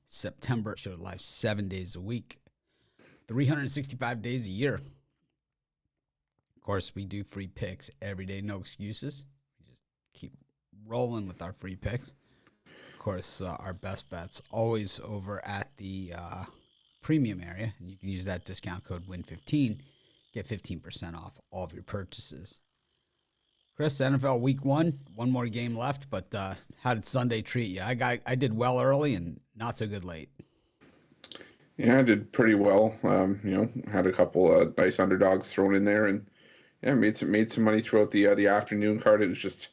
September. Show live 7 days a week, 365 days a year. Of course, we do free picks every day, no excuses. We just keep rolling with our free picks. Of course, our best bets always over at the premium area, and you can use that discount code WIN15, get 15% off all of your purchases. Chris, NFL Week 1 more game left, but how did Sunday treat you? I did well early and not so good late. Yeah, I did pretty well. Had a couple of nice underdogs thrown in there, and yeah, made some money throughout the afternoon card. It was just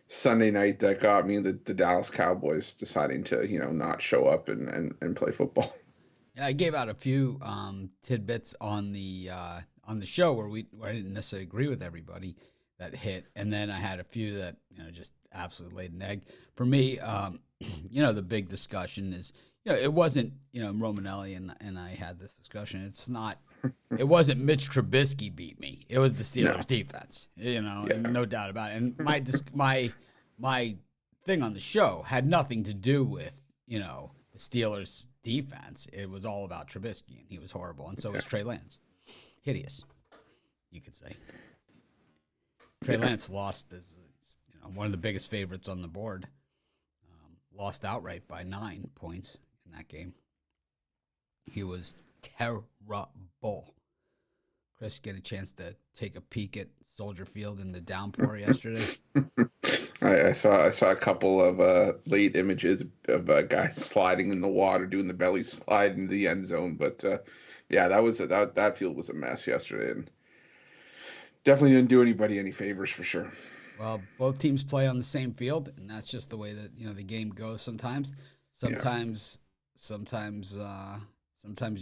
Sunday night that got me the Dallas Cowboys deciding to not show up and play football. Yeah, I gave out a few tidbits on the show where I didn't necessarily agree with everybody that hit, and then I had a few that just absolutely laid an egg. For me, the big discussion is it wasn't Romanelli and I had this discussion. It wasn't Mitch Trubisky beat me. It was the Steelers defense. And no doubt about it. And my thing on the show had nothing to do with the Steelers defense. It was all about Trubisky, and he was horrible, and so was Trey Lance. Hideous, you could say. Trey Lance lost as one of the biggest favorites on the board. Lost outright by 9 points in that game. He was terrible. Chris, get a chance to take a peek at Soldier Field in the downpour yesterday? I saw a couple of late images of guys sliding in the water, doing the belly slide into the end zone. But that field was a mess yesterday, and definitely didn't do anybody any favors for sure. Well, both teams play on the same field, and that's just the way that the game goes. Sometimes you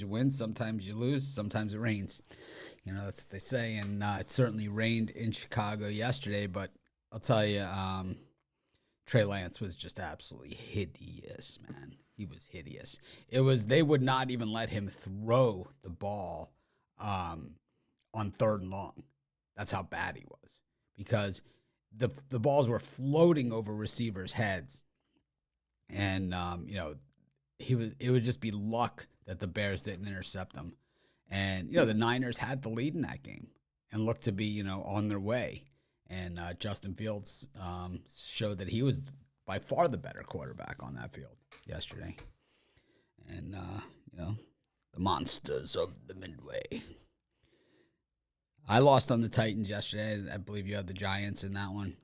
win, sometimes you lose, sometimes it rains. That's what they say, and it certainly rained in Chicago yesterday. But I'll tell you, Trey Lance was just absolutely hideous, man. He was hideous. They would not even let him throw the ball on 3rd and long. That's how bad he was, because the balls were floating over receivers' heads, and it would just be luck that the Bears didn't intercept them. And the Niners had the lead in that game and looked to be on their way. And Justin Fields showed that he was by far the better quarterback on that field yesterday. And the monsters of the Midway. I lost on the Titans yesterday. I believe you had the Giants in that one.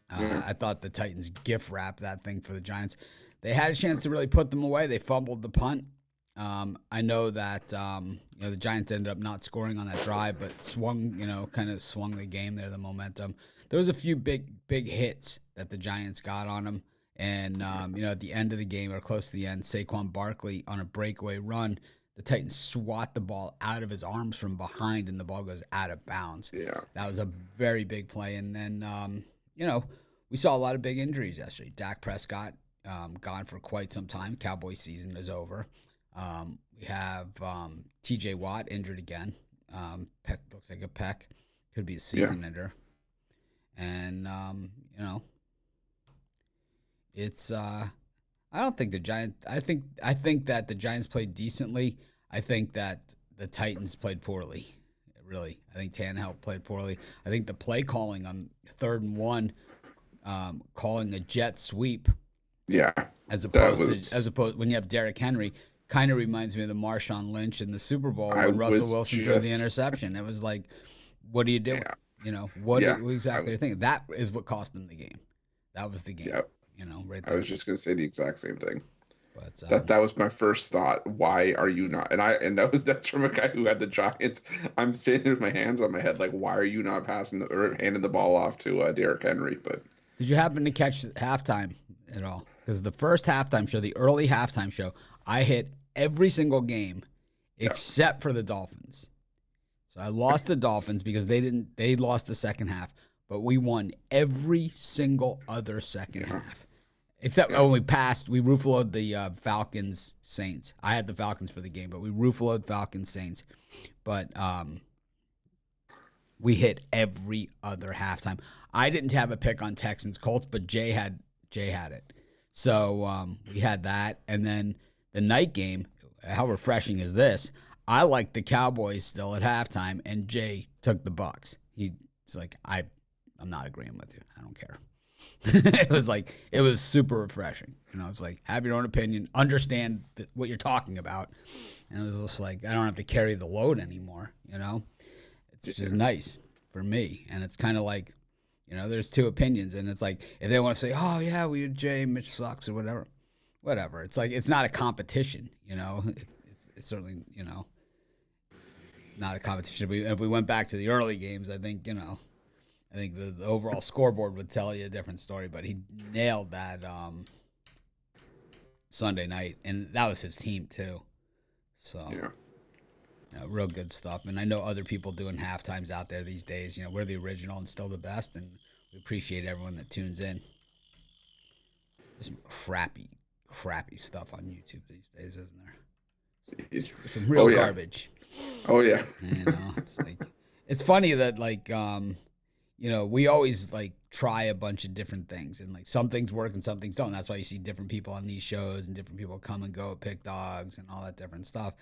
I thought the Titans gift wrapped that thing for the Giants. They had a chance to really put them away. They fumbled the punt. I know that the Giants ended up not scoring on that drive, but kind of swung the game there, the momentum. There was a few big hits that the Giants got on them. And, at the end of the game or close to the end, Saquon Barkley on a breakaway run, the Titans swat the ball out of his arms from behind, and the ball goes out of bounds. Yeah. That was a very big play. And then, we saw a lot of big injuries yesterday. Dak Prescott gone for quite some time. Cowboy season is over. We have T.J. Watt injured again. Peck looks like a peck. Could be a season ender. And, it's I don't think the Giants. I think that the Giants played decently. I think that the Titans played poorly. Really, I think Tannehill played poorly. I think the play calling on 3rd and 1, calling a jet sweep. Yeah, as opposed when you have Derrick Henry, kind of reminds me of the Marshawn Lynch in the Super Bowl when Russell Wilson threw the interception. It was like, what are you doing? What exactly are you thinking? That is what cost them the game. That was the game. Yep. Right there. I was just gonna say the exact same thing. But that was my first thought. Why are you not? And that's from a guy who had the Giants. I'm sitting there with my hands on my head, like, why are you not passing or handing the ball off to Derrick Henry? But did you happen to catch halftime at all? Because the first halftime show, the early halftime show, I hit every single game except for the Dolphins. So I lost the Dolphins because they lost the second half, but we won every single other second half. Except when we roofaloed the Falcons Saints. I had the Falcons for the game, but we roofaloed Falcons Saints. But we hit every other halftime. I didn't have a pick on Texans Colts, but Jay had it. So we had that, and then the night game. How refreshing is this? I like the Cowboys still at halftime, and Jay took the Bucks. He's like, I'm not agreeing with you. I don't care. It was super refreshing. It's like, have your own opinion, understand what you're talking about, and it was just like, I don't have to carry the load anymore. It's just nice for me, and it's kind of like, there's two opinions, and it's like, if they want to say, oh yeah, we Jay, Mitch sucks or whatever. It's like, it's not a competition. It's certainly, it's not a competition. If we went back to the early games, I think the overall scoreboard would tell you a different story, but he nailed that Sunday night, and that was his team too. So, real good stuff. And I know other people doing halftimes out there these days. We're the original and still the best, and we appreciate everyone that tunes in. There's some crappy stuff on YouTube these days, isn't there? Some real garbage. Oh yeah. It's like, it's funny that we always try a bunch of different things, and some things work and some things don't. That's why you see different people on these shows and different people come and go at Pick Dogs and all that different stuff.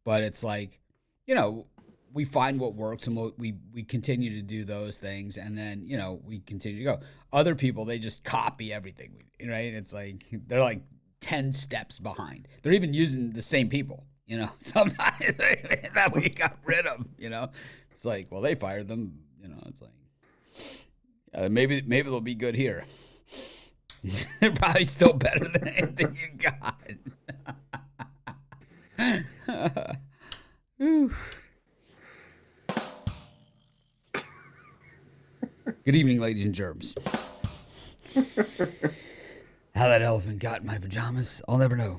But it's like, we find what works and we continue to do those things, and then we continue to go. Other people, they just copy everything, right? It's like they're like 10 steps behind. They're even using the same people. Sometimes that we got rid of. It's like, well, they fired them. It's like, maybe they'll be good here. They're probably still better than anything you got. Good evening, ladies and germs. How that elephant got in my pajamas, I'll never know.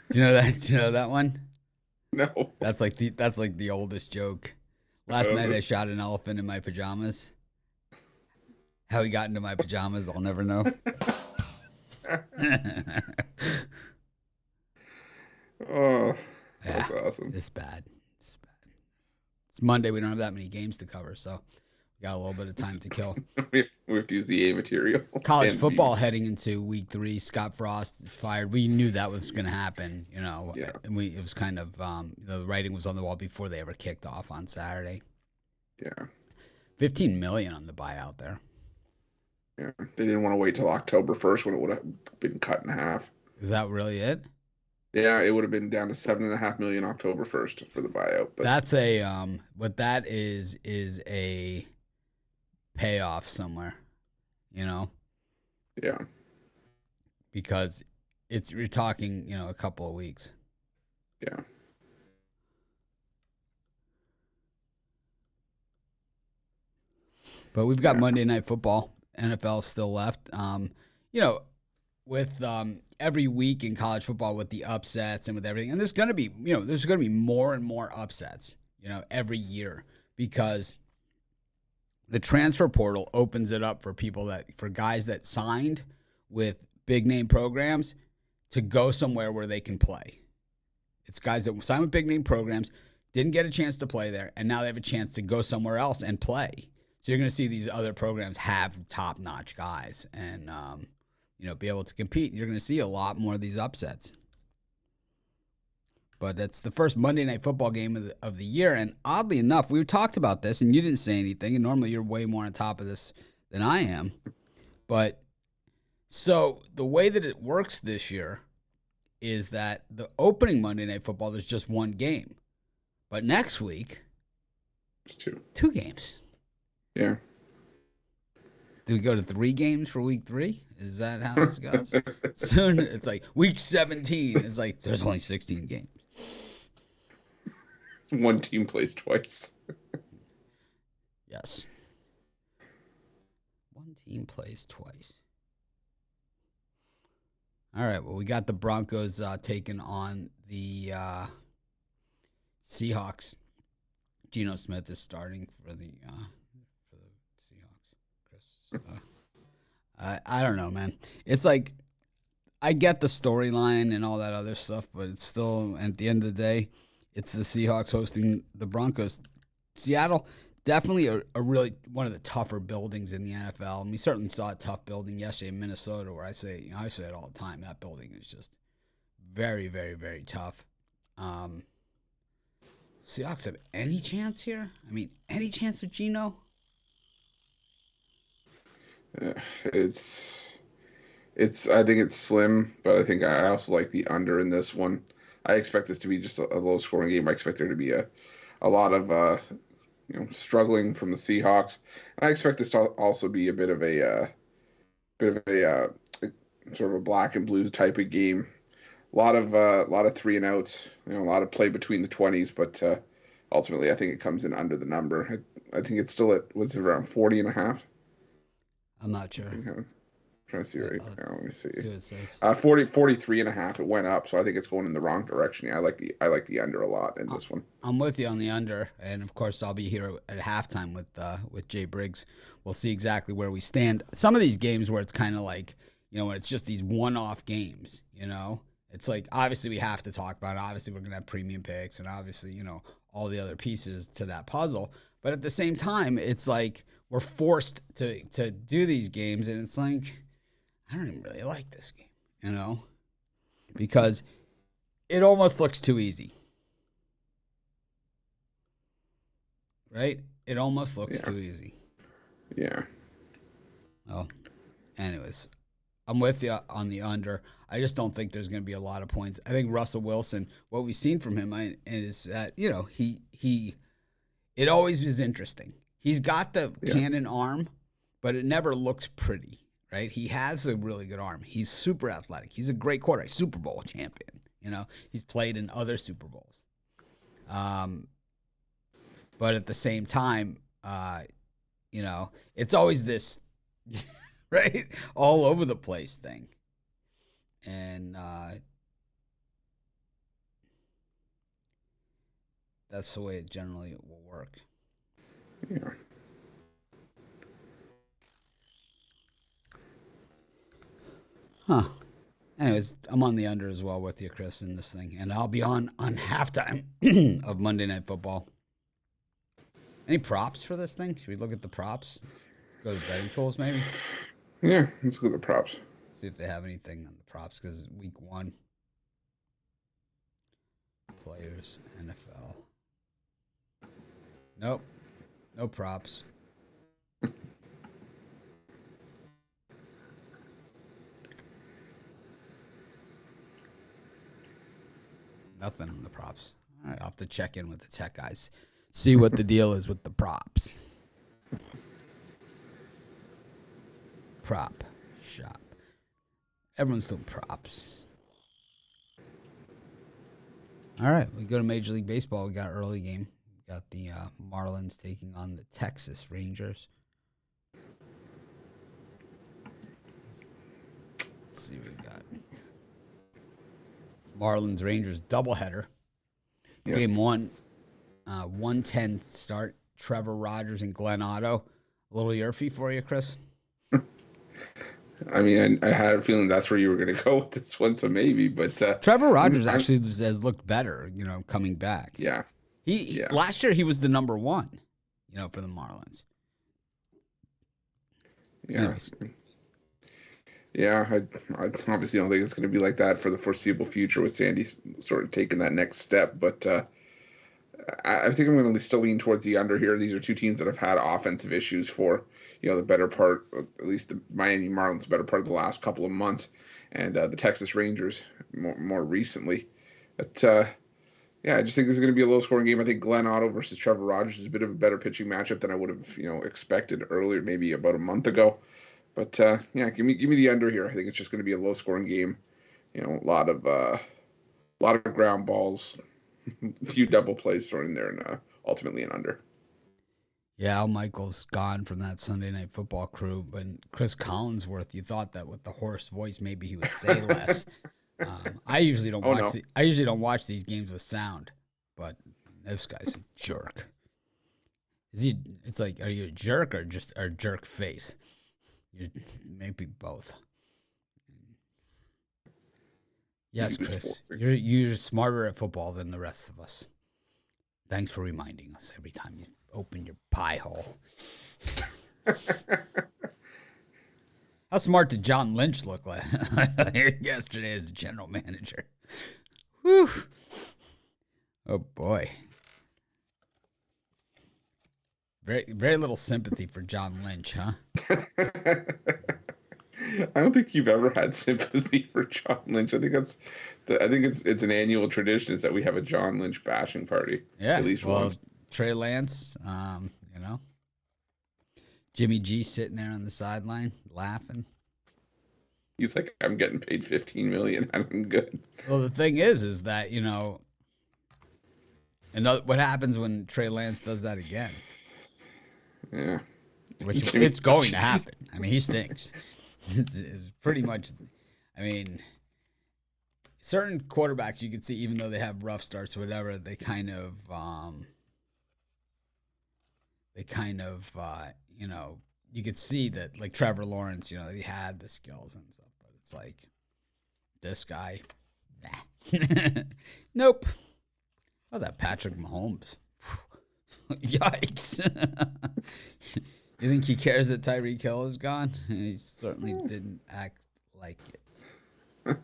Do you know that? Do you know that one? No. That's like the oldest joke. Last night I shot an elephant in my pajamas. How he got into my pajamas, I'll never know. Oh, that's awesome. It's bad. It's Monday. We don't have that many games to cover, so we got a little bit of time to kill. we have to use the A material. College football heading into week 3. Scott Frost is fired. We knew that was going to happen, and it was kind of the writing was on the wall before they ever kicked off on Saturday. Yeah. $15 million on the buyout there. Yeah, they didn't want to wait till October 1st when it would have been cut in half. Is that really it? Yeah, it would have been down to $7.5 million October 1st for the buyout. But that's a what that is a payoff somewhere, Yeah. Because you're talking, a couple of weeks. Yeah. But we've got Monday Night Football. NFL still left. With every week in college football with the upsets and with everything, and there's going to be more and more upsets, every year, because the transfer portal opens it up for for guys that signed with big name programs to go somewhere where they can play. It's guys that signed with big name programs, didn't get a chance to play there, and now they have a chance to go somewhere else and play. So you're going to see these other programs have top-notch guys and, be able to compete. You're going to see a lot more of these upsets. But that's the first Monday Night Football game of the year. And oddly enough, we talked about this, and you didn't say anything. And normally you're way more on top of this than I am. But so the way that it works this year is that the opening Monday Night Football, there's just one game. But next week, two games. Yeah. Do we go to 3 games for week 3? Is that how this goes? Soon it's like week 17. It's like there's only 16 games. One team plays twice. Yes. One team plays twice. All right. Well, we got the Broncos taking on the Seahawks. Geno Smith is starting for the Seahawks. I don't know, man. It's like I get the storyline and all that other stuff, but it's still, at the end of the day, it's the Seahawks hosting the Broncos. Seattle, definitely a really one of the tougher buildings in the NFL. And we certainly saw a tough building yesterday in Minnesota, where I say it all the time. That building is just very, very, very tough. Um, Seahawks have any chance here? I mean, any chance with Geno? Uh, it's I think it's slim, but I think I also like the under in this one. I expect this to be just a low scoring game. I expect there to be a lot of struggling from the Seahawks. And I expect this to also be a bit of a sort of a black and blue type of game. A lot of three and outs, a lot of play between the 20s, but ultimately I think it comes in under the number. I think it's still at what's it, around 40 and a half. I'm not sure. I'm trying to see right I'll now. Let me see. see what it says. 43 and a half. It went up, so I think it's going in the wrong direction. Yeah, I like the under a lot in this one. I'm with you on the under, and of course I'll be here at halftime with Jay Briggs. We'll see exactly where we stand. Some of these games where it's kind of like, when it's just these one-off games, it's like obviously we have to talk about it. Obviously we're gonna have premium picks, and obviously all the other pieces to that puzzle. But at the same time, it's like we're forced to do these games, and it's like I don't even really like this game, because it almost looks too easy. Right? It almost looks too easy. Yeah. Well, anyways, I'm with you on the under. I just don't think there's going to be a lot of points. I think Russell Wilson, what we've seen from him is that, it always is interesting. He's got the cannon arm, but it never looks pretty, right? He has a really good arm. He's super athletic. He's a great quarterback, Super Bowl champion. He's played in other Super Bowls. But at the same time, it's always this, right, all over the place thing. And that's the way it generally will work. Yeah. Huh. Anyways, I'm on the under as well with you, Chris, in this thing. And I'll be on halftime of Monday Night Football. Any props for this thing? Should we look at the props? Let's go to the betting tools, maybe? Yeah, let's go to the props. See if they have anything on the props, because week 1. Players, NFL. Nope. No props. Nothing on the props. All right, I'll have to check in with the tech guys. See what the deal is with the props. Prop shop. Everyone's doing props. All right, we go to Major League Baseball. We got an early game. We got the Marlins taking on the Texas Rangers. Let's see what we got. Marlins Rangers doubleheader. Yep. Game 1, 1:10 start. Trevor Rogers and Glenn Otto. A little Yerfy for you, Chris? I mean, I had a feeling that's where you were going to go with this one, so maybe. But Trevor Rogers actually has looked better, coming back. Yeah. Last year he was the number 1, for the Marlins. Yeah. Anyways. Yeah, I obviously don't think it's going to be like that for the foreseeable future with Sandy sort of taking that next step. But I think I'm going to still lean towards the under here. These are two teams that have had offensive issues for, the better part, at least the Miami Marlins, the better part of the last couple of months, and the Texas Rangers more recently. But I just think this is going to be a low-scoring game. I think Glenn Otto versus Trevor Rogers is a bit of a better pitching matchup than I would have, expected earlier, maybe about a month ago. But give me the under here. I think it's just going to be a low-scoring game. A lot of ground balls, a few double plays thrown in there, and ultimately an under. Yeah, Al Michaels gone from that Sunday Night Football crew, but Chris Collinsworth, you thought that with the hoarse voice, maybe he would say less. I usually don't watch. No. I usually don't watch these games with sound, but this guy's a jerk. It's like, are you a jerk or just a jerk face? Maybe both. Yes, Chris, you're smarter at football than the rest of us. Thanks for reminding us every time you open your pie hole. How smart did John Lynch look like yesterday as general manager? Whew. Oh boy. Very little sympathy for John Lynch, huh? I don't think you've ever had sympathy for John Lynch. I think it's an annual tradition is that we have a John Lynch bashing party Yeah. at least Well, once. Trey Lance, you know, Jimmy G sitting there on the sideline laughing. He's like, I'm getting paid 15 million. I'm good. Well, the thing is that and what happens when Trey Lance does that again? Yeah. Which Jimmy, it's going to happen. I mean, he stinks. It's pretty much. I mean, certain quarterbacks you can see, even though they have rough starts or whatever, they kind of, you could see that, like Trevor Lawrence, he had the skills and stuff, but it's like this guy, nah. Nope. Oh, that Patrick Mahomes. Yikes. You think he cares that Tyreek Hill is gone? He certainly didn't act like it.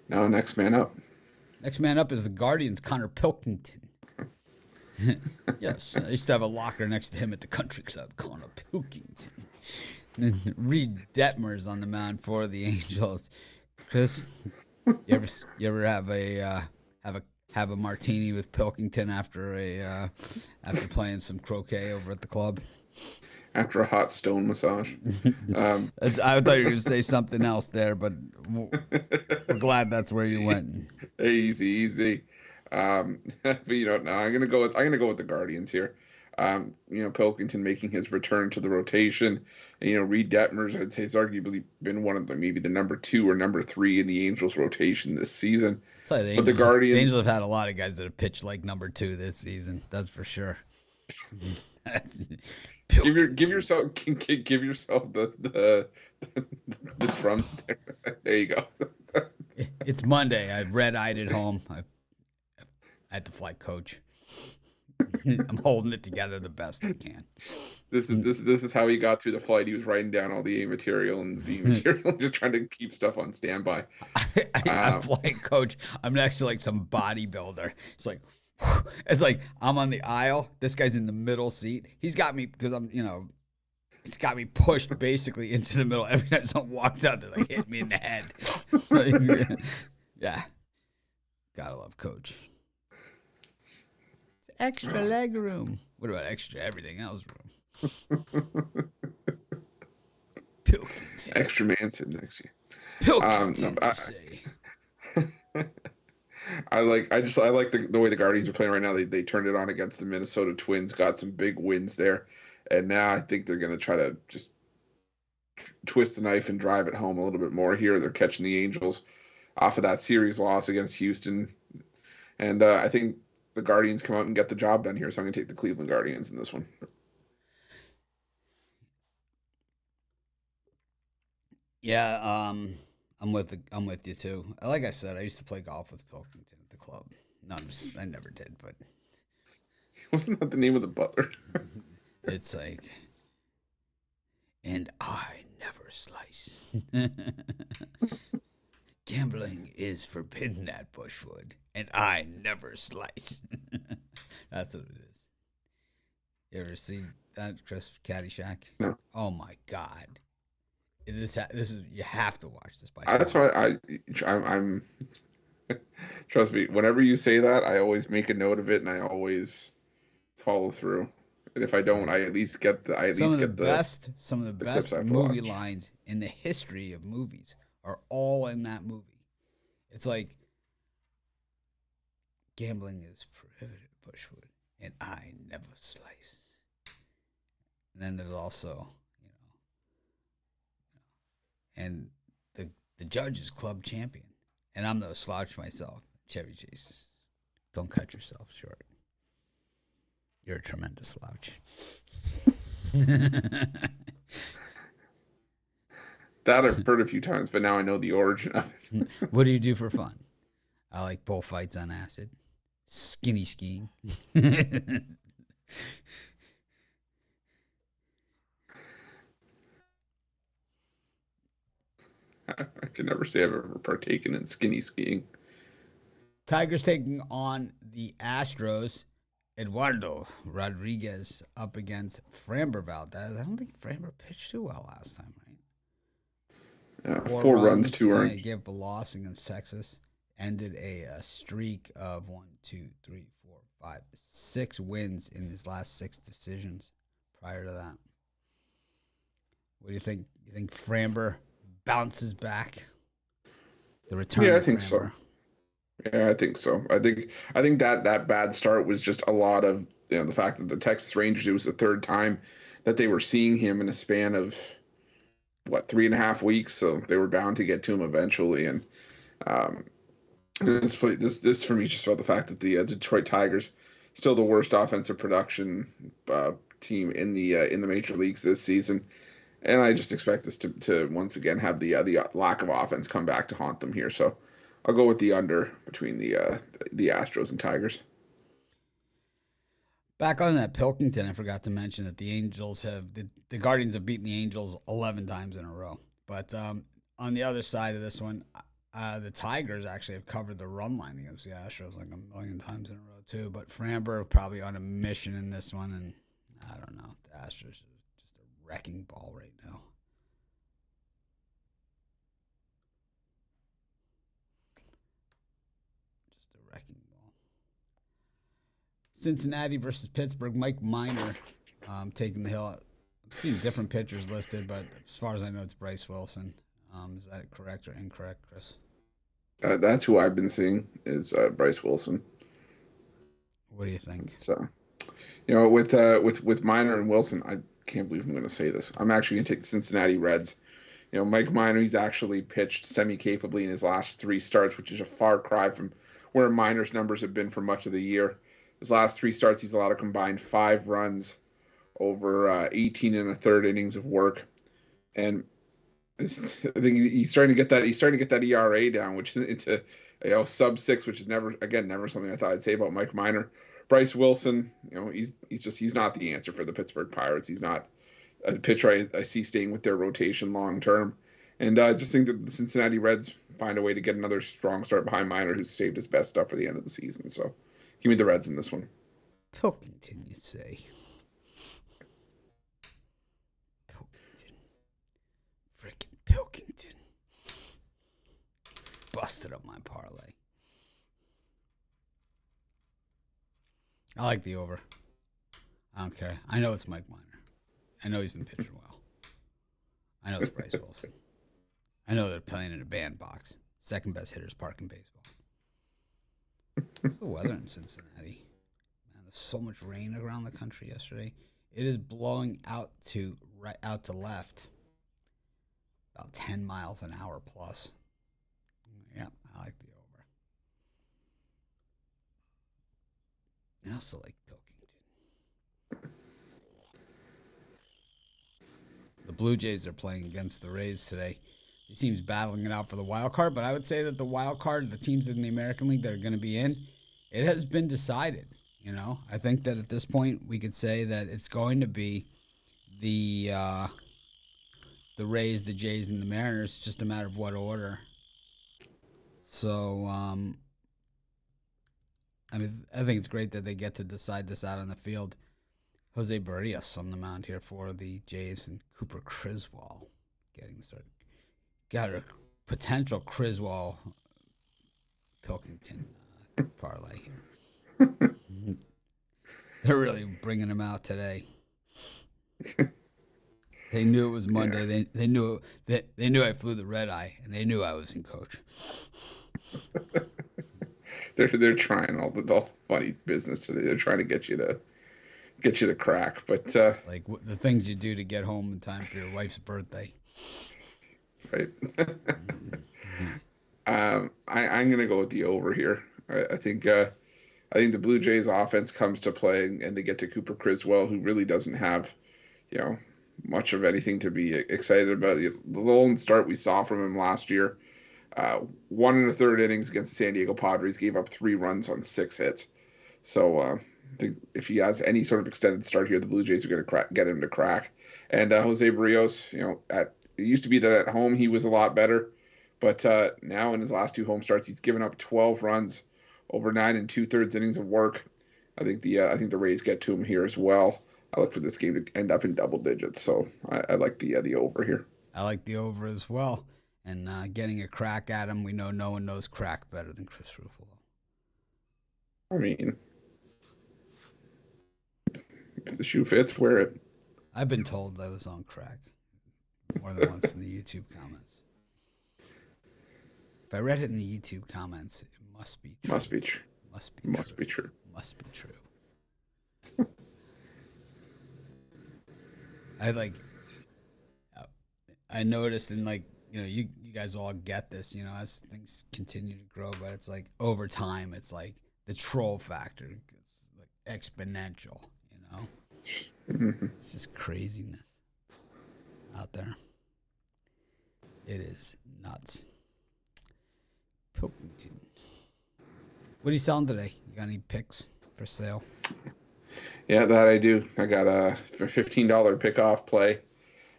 Now, next man up. Next man up is the Guardians' Connor Pilkington. Yes, I used to have a locker next to him at the country club, Connor Pilkington. Reed Detmer's on the mound for the Angels. Chris, you ever have a martini with Pilkington after playing some croquet over at the club? After a hot stone massage. I thought you were going to say something else there, but we're glad that's where you went. Easy. But no, I'm gonna go with the Guardians here. Pilkington making his return to the rotation. And, Reed Detmers, I'd say, has arguably been one of maybe the number 2 or number 3 in the Angels rotation this season. The Angels have had a lot of guys that have pitched like number 2 this season. That's for sure. Give yourself the drums there. There you go. It's Monday. I red-eyed at home. I had to fly coach. I'm holding it together the best I can. This is how he got through the flight. He was writing down all the A material and the B material, just trying to keep stuff on standby. I'm flying coach. I'm next to like some bodybuilder. It's like I'm on the aisle. This guy's in the middle seat. He's got me because he's got me pushed basically into the middle. Every time someone walks out, they like hit me in the head. Yeah, gotta love coach. It's extra leg room. What about extra everything else room? Pilkington. Extra man sitting next to you. Pilkington, I like the way the Guardians are playing right now. They turned it on against the Minnesota Twins, got some big wins there, and now I think they're going to try to just twist the knife and drive it home a little bit more here. They're catching the Angels off of that series loss against Houston, and I think the Guardians come out and get the job done here. So I'm going to take the Cleveland Guardians in this one. Yeah, I'm with you too. Like I said, I used to play golf with Pilkington at the club. No, I never did, but wasn't that the name of the butler? It's like, and I never slice. Gambling is forbidden at Bushwood, and I never slice. That's what it is. You ever see that, Chris? Caddyshack? No. Oh my God. This is you have to watch this. That's why I'm. Trust me. Whenever you say that, I always make a note of it, and I always follow through. And if I don't, I at least get the some of the best movie watch. lines in the history of movies are all in that movie. It's like gambling is prohibited at Bushwood, and I never slice. And then there's also, and the judge is club champion, and I'm no slouch myself. Chevy Chase, don't cut yourself short. You're a tremendous slouch. That I've heard a few times, but now I know the origin of it. What do you do for fun? I like bullfights on acid. Skinny skiing. I can never say I've ever partaken in skinny skiing. Tigers taking on the Astros. Eduardo Rodriguez up against Framber Valdez. I don't think Framber pitched too well last time, right? Four 4 runs, runs. 2 Yeah, earned. he gave up a loss against Texas. Ended a streak of 6 wins in his last 6 decisions prior to that. What do you think? You think Framber bounces back? The return Yeah, I of think so. Framber. Yeah, I think so. I think that bad start was just a lot of the fact that the Texas Rangers, it was the third time that they were seeing him in a span of what 3.5 weeks, so they were bound to get to him eventually. And um, this for me is just about the fact that the Detroit Tigers still the worst offensive production team in the major leagues this season, and I just expect this to once again have the lack of offense come back to haunt them here. So I'll go with the under between the Astros and Tigers. Back on that Pilkington, I forgot to mention that the Guardians have beaten the Angels 11 times in a row. But on the other side of this one, the Tigers actually have covered the run line against the Astros like a million times in a row too. But Framber probably on a mission in this one, and I don't know. The Astros are just a wrecking ball right now. Just a wrecking ball. Cincinnati versus Pittsburgh. Mike Minor taking the hill. I've seen different pitchers listed, but as far as I know, it's Bryce Wilson. Is that correct or incorrect, Chris? That's who I've been seeing is Bryce Wilson. What do you think? So with Minor and Wilson, I can't believe I'm going to say this. I'm actually going to take the Cincinnati Reds. Mike Minor, he's actually pitched semi-capably in his last 3 starts, which is a far cry from where Minor's numbers have been for much of the year. His last 3 starts, he's allowed a combined 5 runs over 18 and a third innings of work, and I think he's starting to get that. He's starting to get that ERA down, which is into sub 6, which is never something I thought I'd say about Mike Minor. Bryce Wilson, he's not the answer for the Pittsburgh Pirates. He's not a pitcher I see staying with their rotation long term. And I just think that the Cincinnati Reds find a way to get another strong start behind Minor, who's saved his best stuff for the end of the season. So give me the Reds in this one. Pilkington, you say? Pilkington. Frickin' Pilkington. Busted up my parlay. I like the over. I don't care. I know it's Mike Minor. I know he's been pitching well. I know it's Bryce Wilson. I know they're playing in a bandbox. Second best hitters park in baseball. What's the weather in Cincinnati? Man, there's so much rain around the country yesterday. It is blowing out to left, about 10 miles an hour plus. Yeah, I like the over. I also like Pilkington. The Blue Jays are playing against the Rays today. He seems battling it out for the wild card, but I would say that the wild card, the teams in the American League that are going to be in, it has been decided. I think that at this point we could say that it's going to be the Rays, the Jays, and the Mariners. It's just a matter of what order. So I think it's great that they get to decide this out on the field. Jose Barrios on the mound here for the Jays, and Cooper Criswell getting started. Got a potential Criswell Pilkington parlay here. They're really bringing him out today. They knew it was Monday. They knew I flew the red eye, and they knew I was in coach. They're trying all the funny business today. They're trying to get you to crack, but like the things you do to get home in time for your wife's birthday. Right. I'm gonna go with the over here. I think the Blue Jays offense comes to play, and they get to Cooper Criswell, who really doesn't have much of anything to be excited about. The lone start we saw from him last year, 1 1/3 innings against the San Diego Padres, gave up 3 runs on 6 hits. So I think if he has any sort of extended start here, the Blue Jays are going to get him to crack. And Jose Barrios, it used to be that at home he was a lot better, but now in his last two home starts, he's given up 12 runs over 9 2/3 innings of work. I think the Rays get to him here as well. I look for this game to end up in double digits, so I like the over here. I like the over as well. And getting a crack at him, we know no one knows crack better than Chris Ruffalo. I mean, if the shoe fits, wear it. I've been told I was on crack more than once in the YouTube comments. If I read it in the YouTube comments, it must be true. Must be true. Must be Must true. be true. Must be true. I noticed, and you guys all get this, as things continue to grow, but it's like over time, it's like the troll factor gets like exponential. Mm-hmm. It's just craziness out there. It is nuts. Pilkington. What are you selling today? You got any picks for sale? Yeah, that I do. I got a $15 pickoff play.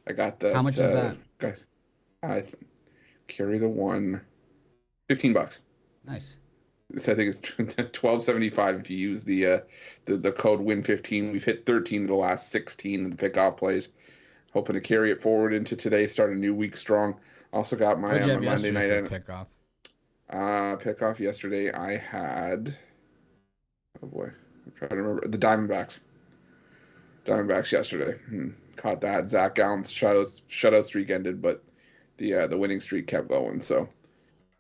I got How that. much is that? I carry the one. $15. Nice. So I think it's 12.75 if you use the code win15. We've hit 13 of the last 16 of the pickoff plays. Hoping to carry it forward into today. Start a new week strong. Also got my, What'd you my have Monday yesterday night for pickoff? pickoff yesterday. I had, oh boy, I'm trying to remember, the Diamondbacks. Diamondbacks yesterday. Caught that. Zach Gallen's shutout streak ended, but the winning streak kept going. So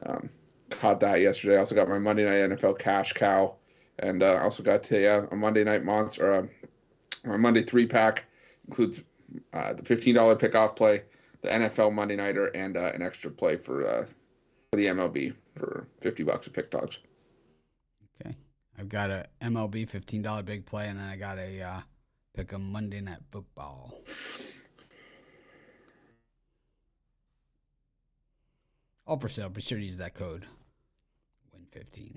um, caught that yesterday. I also got my Monday night NFL cash cow, and also got a Monday night monster. My Monday 3-pack includes the $15 pickoff play, the NFL Monday nighter, and an extra play for the MLB for $50 a pick dogs. Okay. I've got a MLB $15 big play, and then I got a pick a Monday Night Football. All for sale. Be sure to use that code WIN15.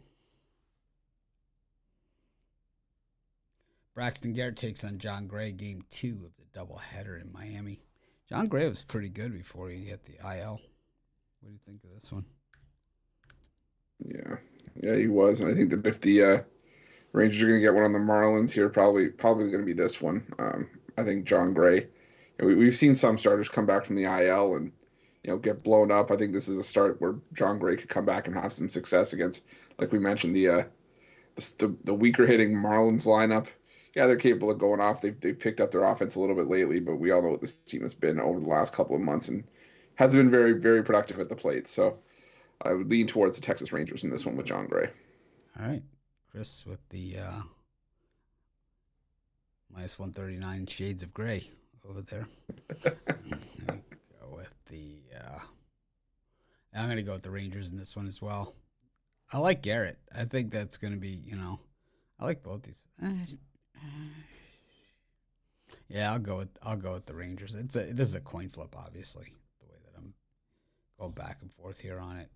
Braxton Garrett takes on John Gray, game 2 of the doubleheader in Miami. John Gray was pretty good before he hit the IL. What do you think of this one? Yeah, he was. And I think that if the Rangers are going to get one on the Marlins here, probably going to be this one. I think John Gray. We've seen some starters come back from the IL and get blown up. I think this is a start where John Gray could come back and have some success against, like we mentioned, the weaker hitting Marlins lineup. Yeah, they're capable of going off. They've picked up their offense a little bit lately, but we all know what this team has been over the last couple of months and hasn't been very, very productive at the plate. So I would lean towards the Texas Rangers in this one with John Gray. All right. Chris with the minus 139 shades of gray over there. Go with the I'm going to go with the Rangers in this one as well. I like Garrett. I think that's going to be, I like both these. Yeah, I'll go with the Rangers. This is a coin flip, obviously, the way that I'm going back and forth here on it.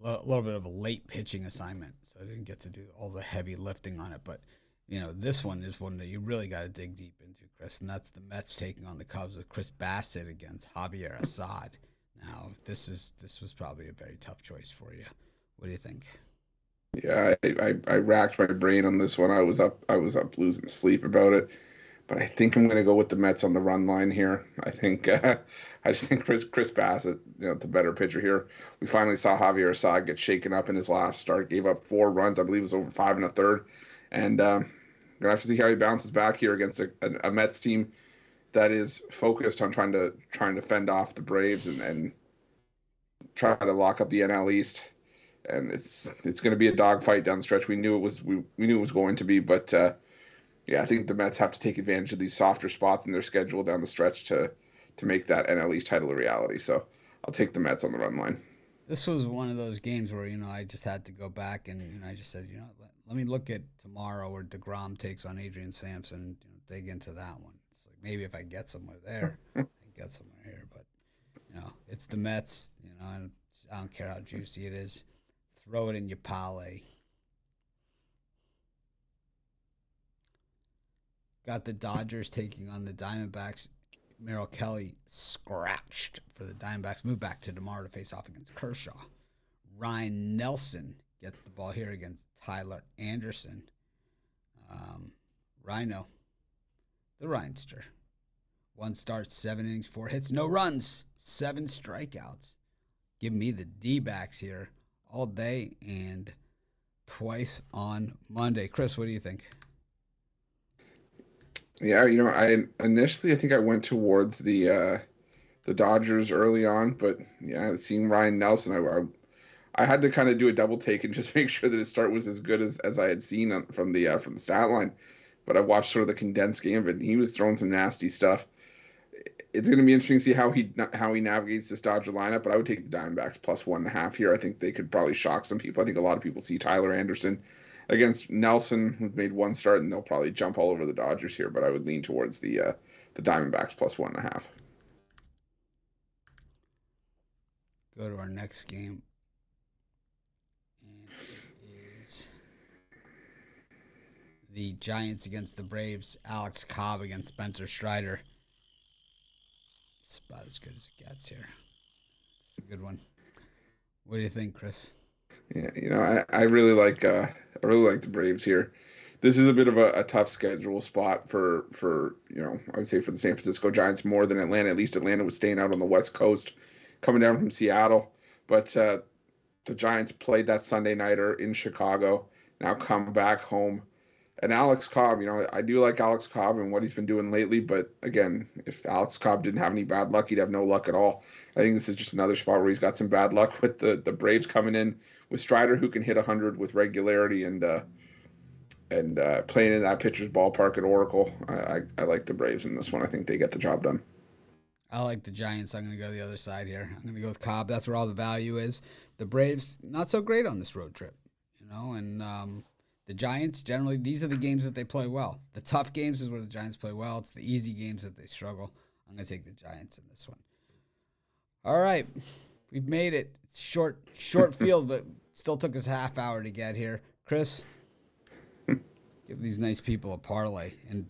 A little bit of a late pitching assignment, so I didn't get to do all the heavy lifting on it. But this one is one that you really got to dig deep into, Chris, and that's the Mets taking on the Cubs with Chris Bassett against Javier Assad. Now, this was probably a very tough choice for you. What do you think? Yeah, I racked my brain on this one. I was up losing sleep about it, but I think I'm going to go with the Mets on the run line here. I just think Chris Bassett, the better pitcher here. We finally saw Javier Assad get shaken up in his last start. Gave up 4 runs, I believe it was over 5 1/3, and gonna have to see how he bounces back here against a Mets team that is focused on trying to fend off the Braves and try to lock up the NL East. And it's going to be a dogfight down the stretch. We knew it was going to be, but yeah, I think the Mets have to take advantage of these softer spots in their schedule down the stretch to make that NL East title a reality. So I'll take the Mets on the run line. This was one of those games where I just had to go back and I just said let me look at tomorrow where DeGrom takes on Adrian Sampson, dig into that one. It's like maybe if I get somewhere there, I get somewhere here, but it's the Mets. And I don't care how juicy it is. Throw it in your parlay. Got the Dodgers taking on the Diamondbacks. Merrill Kelly scratched for the Diamondbacks. Move back to DeMar to face off against Kershaw. Ryan Nelson gets the ball here against Tyler Anderson. Rhino, the Rhinester. 1 start, 7 innings, 4 hits, no runs, 7 strikeouts. Give me the D-backs here all day and twice on Monday. Chris, what do you think? Yeah, I initially I think I went towards the Dodgers early on, but yeah, seeing Ryan Nelson, I had to kind of do a double take and just make sure that his start was as good as I had seen from the stat line. But I watched sort of the condensed game of it, and he was throwing some nasty stuff. It's going to be interesting to see how he navigates this Dodger lineup. But I would take the Diamondbacks plus 1.5 here. I think they could probably shock some people. I think a lot of people see Tyler Anderson against Nelson, who made 1 start, and they'll probably jump all over the Dodgers here. But I would lean towards the Diamondbacks plus 1.5. Go to our next game. And it is the Giants against the Braves. Alex Cobb against Spencer Strider. It's about as good as it gets here. It's a good one. What do you think, Chris? Yeah, I really like the Braves here. This is a bit of a tough schedule spot for I would say for the San Francisco Giants more than Atlanta. At least Atlanta was staying out on the West Coast, coming down from Seattle. But the Giants played that Sunday nighter in Chicago. Now come back home. And Alex Cobb, I do like Alex Cobb and what he's been doing lately. But again, if Alex Cobb didn't have any bad luck, he'd have no luck at all. I think this is just another spot where he's got some bad luck with the Braves coming in with Strider, who can hit 100 with regularity and playing in that pitcher's ballpark at Oracle. I like the Braves in this one. I think they get the job done. I like the Giants. I'm going to go the other side here. I'm going to go with Cobb. That's where all the value is. The Braves, not so great on this road trip, and the Giants, generally, these are the games that they play well. The tough games is where the Giants play well. It's the easy games that they struggle. I'm going to take the Giants in this one. All right. We've made it. It's short field, but still took us half hour to get here. Chris, give these nice people a parlay and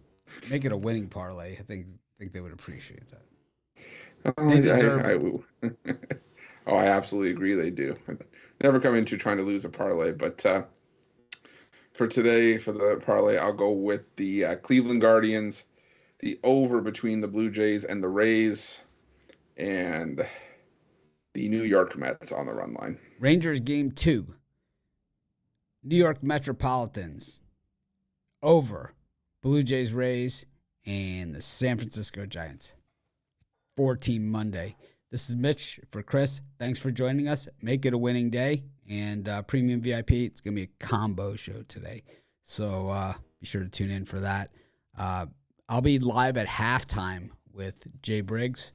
make it a winning parlay. I think they would appreciate that. They deserve it. I absolutely agree they do. I never come into trying to lose a parlay, but for today, for the parlay, I'll go with the Cleveland Guardians, the over between the Blue Jays and the Rays, and the New York Mets on the run line. Rangers game 2. New York Metropolitans over Blue Jays, Rays, and the San Francisco Giants. 4-team Monday. This is Mitch for Chris. Thanks for joining us. Make it a winning day. And Premium VIP, it's going to be a combo show today. So be sure to tune in for that. I'll be live at halftime with Jay Briggs,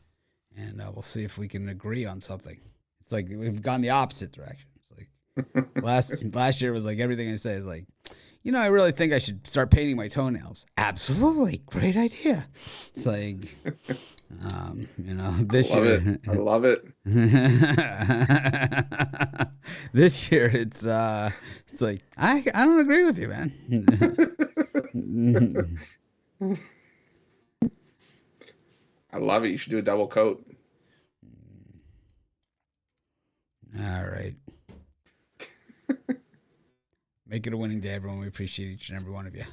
and we'll see if we can agree on something. It's like we've gone the opposite direction. It's like last year was like everything I say is like, I really think I should start painting my toenails. Absolutely. Great idea. It's like, this year. I love it. This year, it's like, I don't agree with you, man. I love it. You should do a double coat. All right. Make it a winning day, everyone. We appreciate each and every one of you.